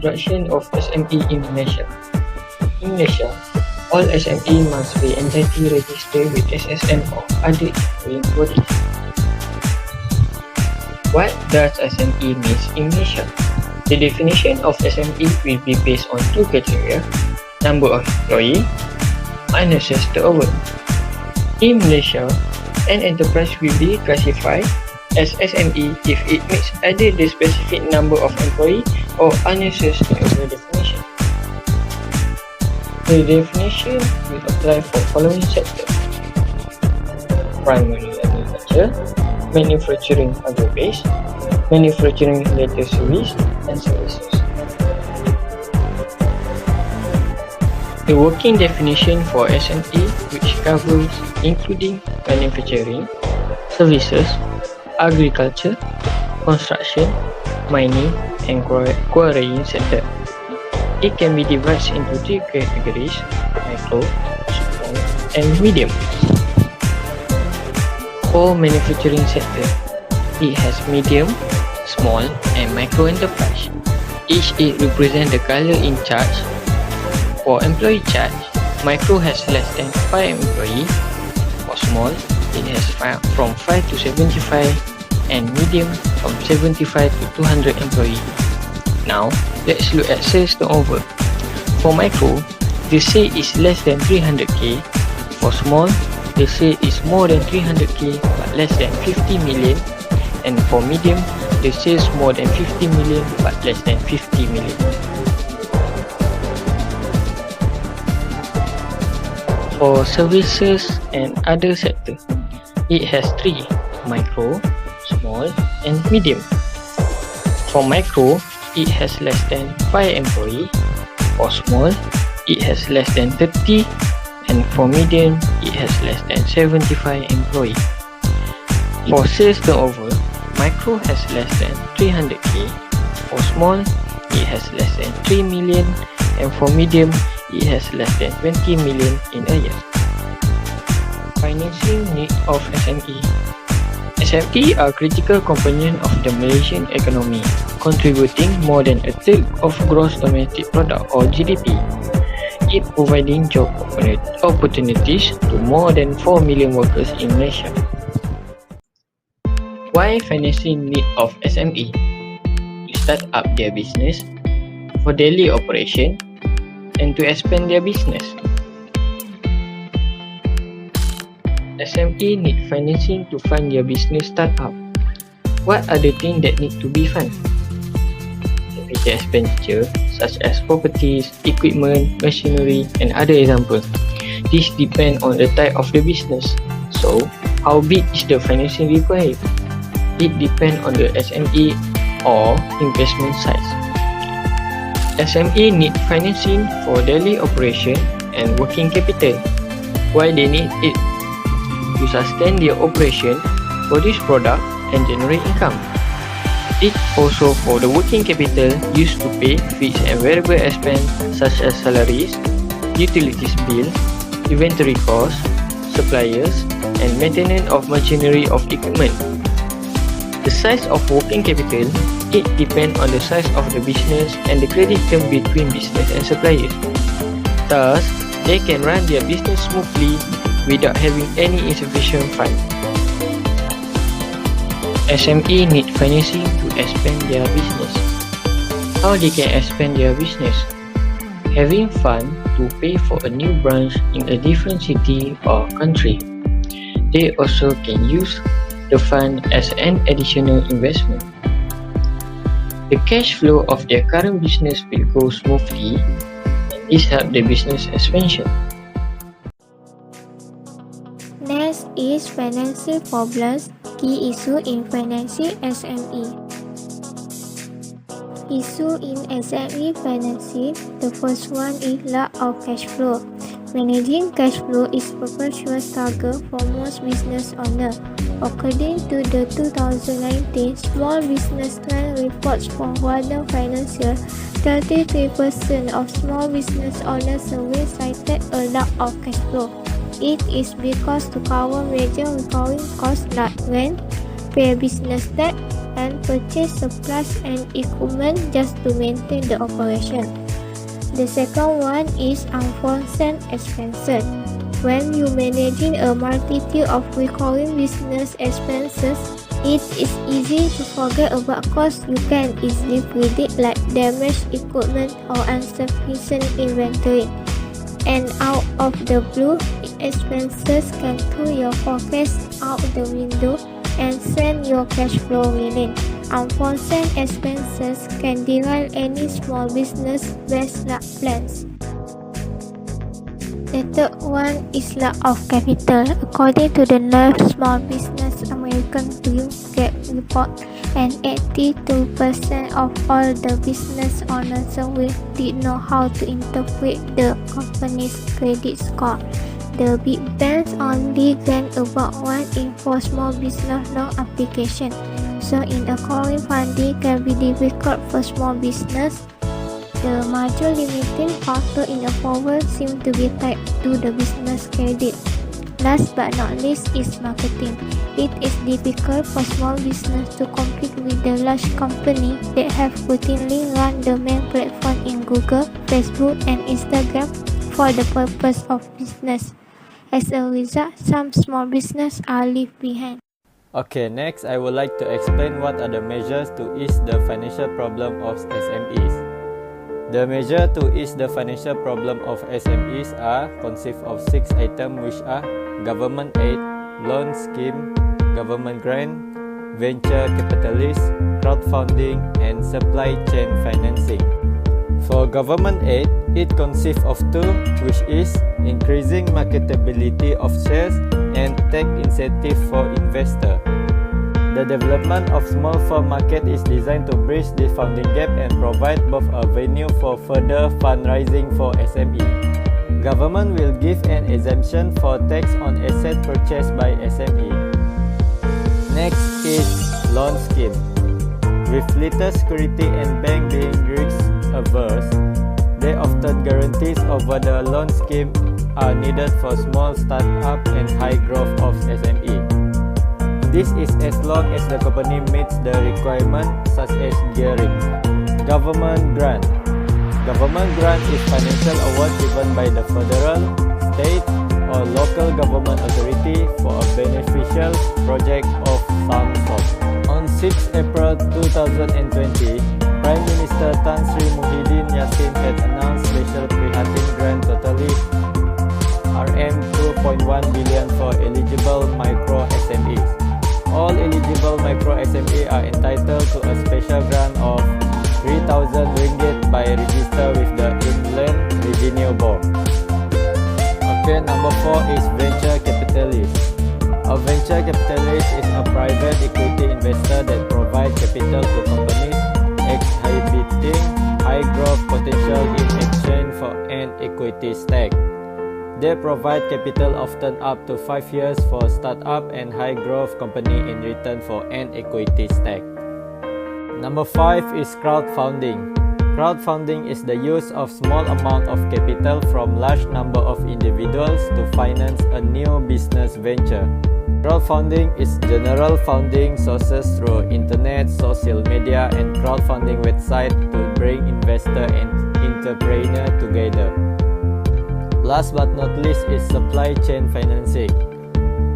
introduction of SME in Malaysia. In Malaysia, all SME must be entity registered with SSM or other equivalent bodies. What does SME mean in Malaysia? The definition of SME will be based on two criteria: number of employees minus sales turnover. In Malaysia, an enterprise will be classified as SME if it meets either the specific number of employees or annual sales turnover definition. The definition will apply for following sectors: primary agriculture, manufacturing agro-based, manufacturing related service, and services. The working definition for SME, which covers including manufacturing, services, agriculture, construction, mining, and quarrying sector. It can be divided into three categories: micro, small, and medium. For manufacturing sector, it has medium, small, and micro enterprise. Each represents the color in charge. For employee charge, micro has less than 5 employees. For small, it has from 5 to 75, and medium from 75 to 200 employees. Now, let's look at sales turnover. For micro, the sale is less than 300k. For small, the sale is more than 300k but less than 50 million. And for medium, the sales more than 50 million but less than 50 million. For services and other sector, it has three: micro, small, and medium. For micro, it has less than 5 employees. For small, it has less than 30, and for medium, it has less than 75 employees. For sales turnover, micro has less than 300k. For small, it has less than 3 million, and for medium, it has less than 20 million in a year. Financing need of SME. SME are critical component of the Malaysian economy, contributing more than a third of gross domestic product or GDP. It providing job opportunities to more than 4 million workers in Malaysia. Why financing need of SME? To start up their business, for daily operation, and to expand their business. SME need financing to fund their business startup. What are the things that need to be funded? Capital expenditure such as properties, equipment, machinery, and other examples. This depends on the type of the business. So, how big is the financing required? It depends on the SME or investment size. SME need financing for daily operation and working capital. Why they need it? To sustain their operation, produce product, and generate income. It also for the working capital used to pay fixed and variable expense such as salaries, utilities bill, inventory costs, suppliers, and maintenance of machinery of equipment. The size of working capital, it depends on the size of the business and the credit term between business and suppliers. Thus, they can run their business smoothly without having any insufficient fund. SME need financing to expand their business. How they can expand their business? Having fund to pay for a new branch in a different city or country. They also can use the fund as an additional investment. The cash flow of their current business will go smoothly, and this helps the business expansion. Next is financing problems, key issue in financing SME. Issue in SME financing, the first one is lack of cash flow. Managing cash flow is a perpetual struggle for most business owners. According to the 2019 Small Business Trend reports from Warden Financial, 33% of small business owners surveyed cited a lack of cash flow. It is because to cover major recurring costs like rent, pay business debt, and purchase supplies and equipment just to maintain the operation. The second one is unforeseen expenses. When you managing a multitude of recurring business expenses, it is easy to forget about costs you can easily predict, like damaged equipment or insufficient inventory. And out of the blue, expenses can throw your forecast out the window and send your cash flow reeling. Unforeseen expenses can derail any small business best laid plans. The third one is lack of capital. According to the Nerve Small Business American Dream Gap report, and 82% of all the business owners surveyed did know how to interpret the company's credit score. The big banks only grant about 1 in 4 small business loan applications. So acquiring funding can be difficult for small business. The major limiting factor in a forward seems to be tied to the business credit. Last but not least is marketing. It is difficult for small business to compete with the large companies that have routinely run the main platform in Google, Facebook, and Instagram for the purpose of business. As a result, some small businesses are left behind. Okay, next I would like to explain what are the measures to ease the financial problem of SMEs. The measure to ease the financial problem of SMEs consist of 6 items, which are government aid, loan scheme, government grant, venture capitalists, crowdfunding, and supply chain financing. For government aid, it consists of 2, which is increasing marketability of shares and tax incentive for investors. The development of small firm market is designed to bridge this funding gap and provide both a venue for further fundraising for SME. Government will give an exemption for tax on asset purchased by SME. Next is loan scheme. With little security and bank being risk averse, they often guarantees over the loan scheme are needed for small startup and high growth of SME. This is as long as the company meets the requirements such as gearing. Government grant. Government grant is financial award given by the federal, state, or local government authority for a beneficial project of some sort. On 6 April 2020, Prime Minister Tan Sri Muhyiddin Yassin had announced special Prihatin grant totaling Rm2.1 billion for eligible micro SMEs. All eligible micro SME are entitled to a special grant of 3,000 ringgit by register with the Inland Revenue Board. Okay, number 4 is venture capitalist. A venture capitalist is a private equity investor that provides capital to companies exhibiting high growth potential in exchange for an equity stake. They provide capital often up to 5 years for startup and high growth company in return for an equity stake. Number 5 is crowdfunding. Crowdfunding is the use of small amount of capital from large number of individuals to finance a new business venture. Crowdfunding is general funding sources through internet, social media, and crowdfunding website to bring investor and entrepreneur together. Last but not least is supply chain financing.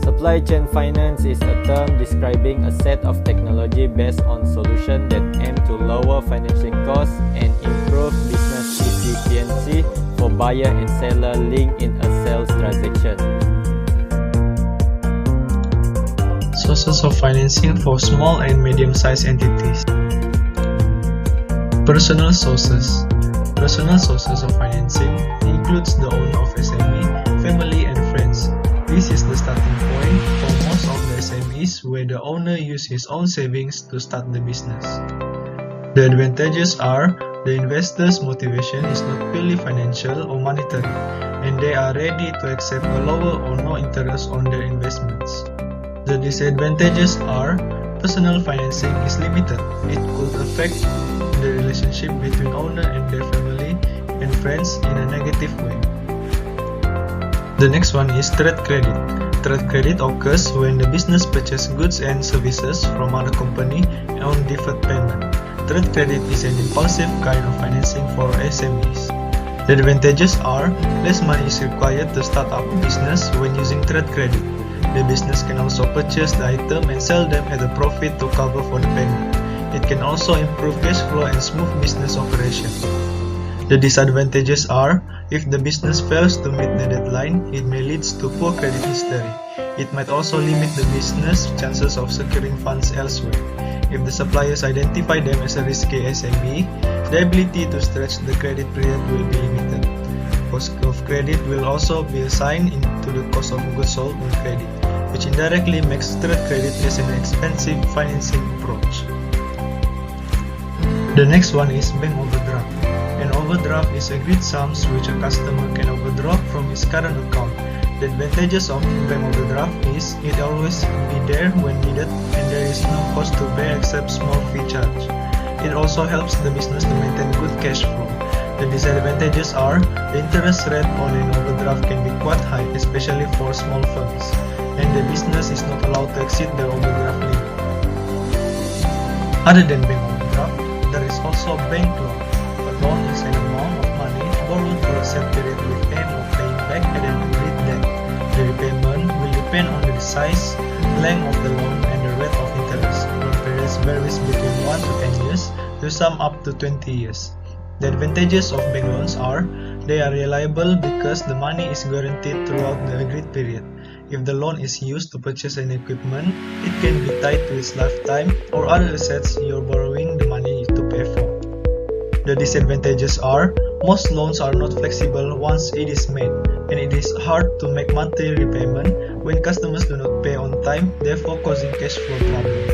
Supply chain finance is a term describing a set of technology based on solutions that aim to lower financing costs and improve business efficiency for buyer and seller linked in a sales transaction. Sources of financing for small and medium-sized entities. Personal sources. Personal sources of financing includes the owner of SME, family, and friends. This is the starting point for most of the SMEs where the owner uses his own savings to start the business. The advantages are the investor's motivation is not purely financial or monetary, and they are ready to accept a lower or no interest on their investments. The disadvantages are personal financing is limited. It could affect the relationship between owner and their family and friends in a negative way. The next one is trade credit. trade credit occurs when the business purchases goods and services from other company on deferred payment. Trade credit is an impulsive kind of financing for SMEs. The advantages are less money is required to start up a business when using trade credit. The business can also purchase the item and sell them at a profit to cover for the payment. It can also improve cash flow and smooth business operation. The disadvantages are, if the business fails to meet the deadline, it may lead to poor credit history. It might also limit the business chances of securing funds elsewhere. If the suppliers identify them as a risky SME, the ability to stretch the credit period will be limited. Cost of credit will also be assigned into the cost of goods sold on credit, which indirectly makes trade credit as an expensive financing approach. The next one is bank overdraft. An overdraft is agreed sums which a customer can overdraw from his current account. The advantages of bank overdraft is it always be there when needed and there is no cost to bear except small fee charge. It also helps the business to maintain good cash flow. The disadvantages are the interest rate on an overdraft can be quite high, especially for small firms, and the business is not allowed to exceed the overdraft limit. Other than bank overdraft, there is also bank loan. A loan is an amount of money borrowed for a set period with aim of paying back at an agreed date. The repayment will depend on the size, length of the loan, and the rate of interest. Loan periods varies between 1 to 10 years, to some up to 20 years. The advantages of bank loans are they are reliable because the money is guaranteed throughout the agreed period. If the loan is used to purchase an equipment, it can be tied to its lifetime or other assets you're borrowing the money to pay for. The disadvantages are most loans are not flexible once it is made, and it is hard to make monthly repayment when customers do not pay on time, therefore causing cash flow problems.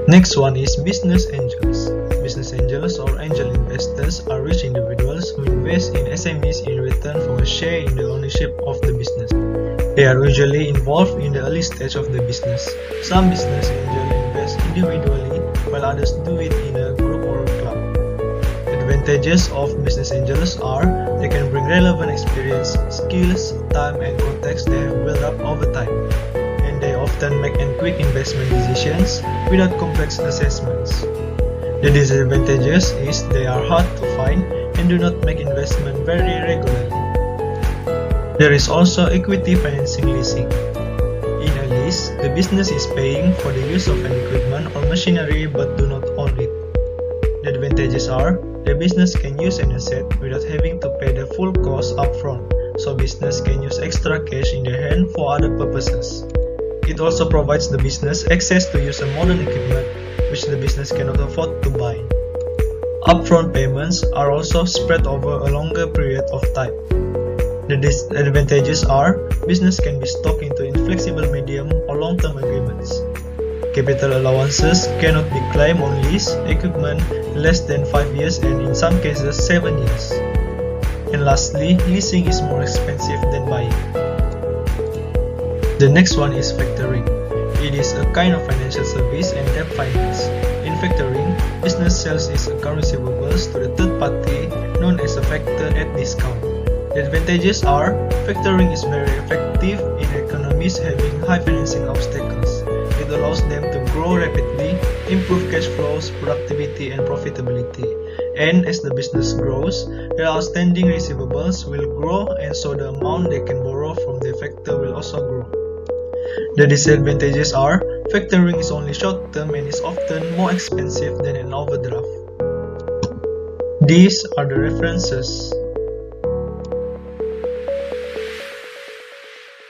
Next one is business angels. Business angels or angel investors are rich individuals who invest in SMEs in return for a share in the ownership of the business. They are usually involved in the early stage of the business. Some business angels invest individually while others do it in a group or a club. Advantages of business angels are they can bring relevant experience, skills, time and context they have built up over time. And they often make quick investment decisions without complex assessments. The disadvantages is they are hard to find and do not make investment very regularly. There is also equity financing leasing. In a lease, the business is paying for the use of an equipment or machinery but do not own it. The advantages are the business can use an asset without having to pay the full cost upfront, so business can use extra cash in their hand for other purposes. It also provides the business access to use a modern equipment which the business cannot afford to buy. Upfront payments are also spread over a longer period of time. The disadvantages are business can be stuck into inflexible medium or long-term agreements. Capital allowances cannot be claimed on lease equipment less than 5 years and in some cases 7 years. And lastly, leasing is more expensive than buying. The next one is factoring. It is a kind of financial service and debt finance. In factoring, business sells its account receivables to the third party known as a factor at discount. The advantages are factoring is very effective in economies having high financing obstacles. It allows them to grow rapidly, improve cash flows, productivity, and profitability. And as the business grows, their outstanding receivables will grow, and so the amount they can borrow from the factor will also grow. The disadvantages are factoring is only short term and is often more expensive than an overdraft. These are the references.